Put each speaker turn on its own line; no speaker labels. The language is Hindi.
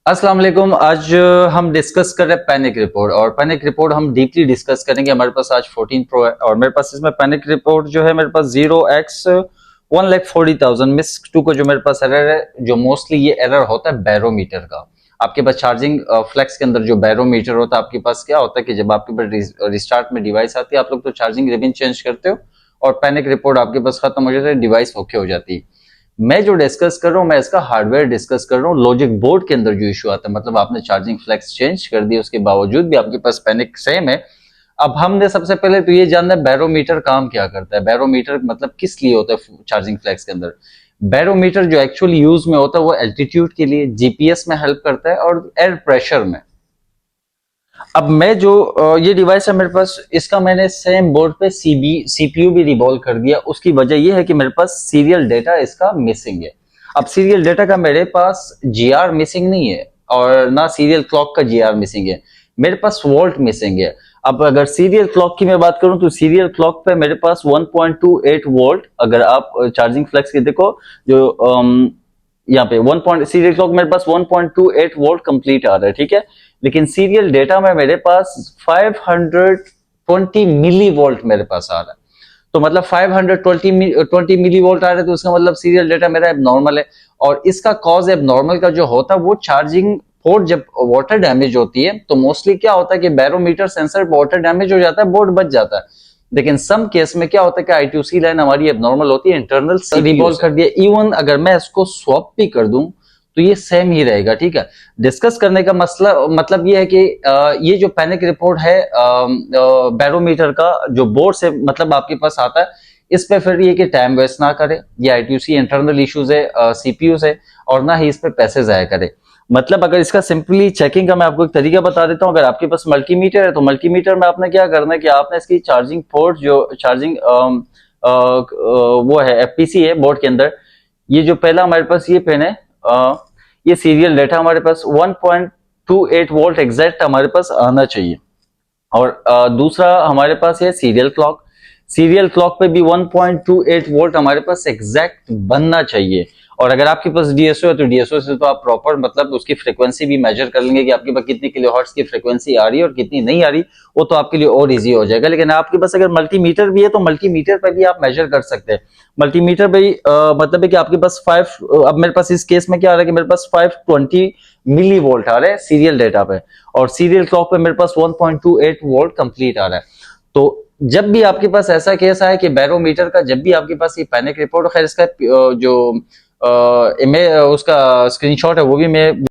अस्सलाम वालेकुम। आज हम डिस्कस कर रहे हैं पैनिक रिपोर्ट, और पैनिक रिपोर्ट हम डीपली डिस्कस करेंगे। हमारे पास आज 14 प्रो है और मेरे पास इसमें पैनिक रिपोर्ट जो है मेरे पास 0x1,40,000 मिस टू को जो मेरे पास एरर है, जो मोस्टली ये एरर होता है बैरोमीटर का। आपके पास चार्जिंग फ्लेक्स के अंदर जो बैरोमीटर होता है, आपके पास क्या होता है कि जब आपके पास रिस्टार्ट में डिवाइस आती है, आप लोग तो चार्जिंग रिबन चेंज करते हो और पैनिक रिपोर्ट आपके पास खत्म हो जाता है, डिवाइस ओके हो जाती है। मैं जो डिस्कस कर रहा हूं, मैं इसका हार्डवेयर डिस्कस कर रहा हूं। लॉजिक बोर्ड के अंदर जो इशू आता है, मतलब आपने चार्जिंग फ्लेक्स चेंज कर दी, उसके बावजूद भी आपके पास पैनिक सेम है। अब हमने सबसे पहले तो ये जानना है बैरोमीटर काम क्या करता है। बैरोमीटर मतलब किस लिए होता है चार्जिंग फ्लेक्स के अंदर। बैरोमीटर जो एक्चुअली यूज में होता है वो एल्टीट्यूड के लिए, जीपीएस में हेल्प करता है और एयर प्रेशर में। अब मैं जो ये डिवाइस है मेरे पास, इसका मैंने सेम बोर्ड पे सीपीयू भी रिवॉल्व कर दिया। उसकी वजह ये है कि मेरे पास सीरियल डेटा इसका मिसिंग है। अब सीरियल डेटा का मेरे पास जीआर मिसिंग नहीं है और ना सीरियल क्लॉक का जीआर मिसिंग है, मेरे पास वोल्ट मिसिंग है। अब अगर सीरियल क्लॉक की मैं बात करूं तो सीरियल क्लॉक पे मेरे पास 1.28 वोल्ट, अगर आप चार्जिंग फ्लेक्स की देखो जो यहाँ पे सीरियल क्लॉक मेरे पास 1.28 वोल्ट कंप्लीट आ रहा है, ठीक है। लेकिन सीरियल डेटा में मेरे पास 520 मिली वोल्ट मेरे पास आ रहा है। तो मतलब 520 मिली वोल्ट आ रहा है, तो उसका मतलब सीरियल डेटा मेरा एबनॉर्मल है। और इसका कॉज एबनॉर्मल का जो होता है वो चार्जिंग पोर्ट, जब वाटर डैमेज होती है तो मोस्टली क्या होता है कि बैरोमीटर सेंसर वाटर डैमेज हो जाता है, बोर्ड बच जाता है। लेकिन सम केस में क्या होता है कि आई2सी लाइन हमारी एबनॉर्मल होती है, इंटरनल रिवॉल्व कर दिया। इवन अगर मैं इसको स्वैप भी कर दूं तो ये सेम ही रहेगा, ठीक है। डिस्कस करने का मसला मतलब ये है कि ये जो पैनिक रिपोर्ट है बैरोमीटर का जो बोर्ड से मतलब आपके पास आता है, इस पे फिर ये कि टाइम वेस्ट ना करे। ये आई2सी इंटरनल इश्यूज है सीपीयू से, और ना ही इस पे पैसे जाया करे। मतलब अगर इसका सिंपली चेकिंग का मैं आपको एक तरीका बता देता हूँ। अगर आपके पास मल्टीमीटर है तो मल्टीमीटर में आपने क्या करना है कि आपने इसकी चार्जिंग पोर्ट जो चार्जिंग वो है एफपीसी है बोर्ड के अंदर, ये जो पहला हमारे पास ये पेन है, ये सीरियल डेटा हमारे पास 1.28 वोल्ट एग्जैक्ट हमारे पास आना चाहिए। और दूसरा हमारे पास है सीरियल क्लॉक। सीरियल क्लॉक पे भी 1.28 वोल्ट हमारे पास एग्जैक्ट बनना चाहिए। और अगर आपके पास डीएसओ है तो डीएसओ से तो आप प्रॉपर मतलब उसकी फ्रीक्वेंसी भी मेजर कर लेंगे कि आपके पास कितनी किलोहर्ट्ज की फ्रीक्वेंसी आ रही है और कितनी नहीं आ रही, वो तो आपके लिए और इजी हो जाएगा। लेकिन आपके पास अगर मल्टीमीटर भी है तो मल्टीमीटर पर भी आप मेजर कर सकते हैं। मल्टीमीटर पे मतलब है कि आपके पास 5, अब मेरे पास इस केस में क्या आ रहा है कि मेरे पास 520 मिली वोल्ट आ रहा है सीरियल डेटा पे, और सीरियल क्लॉक पे मेरे पास 1.28 वोल्ट कंप्लीट आ रहा है। तो जब भी आपके पास ऐसा केस आए कि बैरोमीटर का, जब भी आपके पास ये पैनिक रिपोर्ट, खैर इसका जो उसका स्क्रीनशॉट है वो भी मैं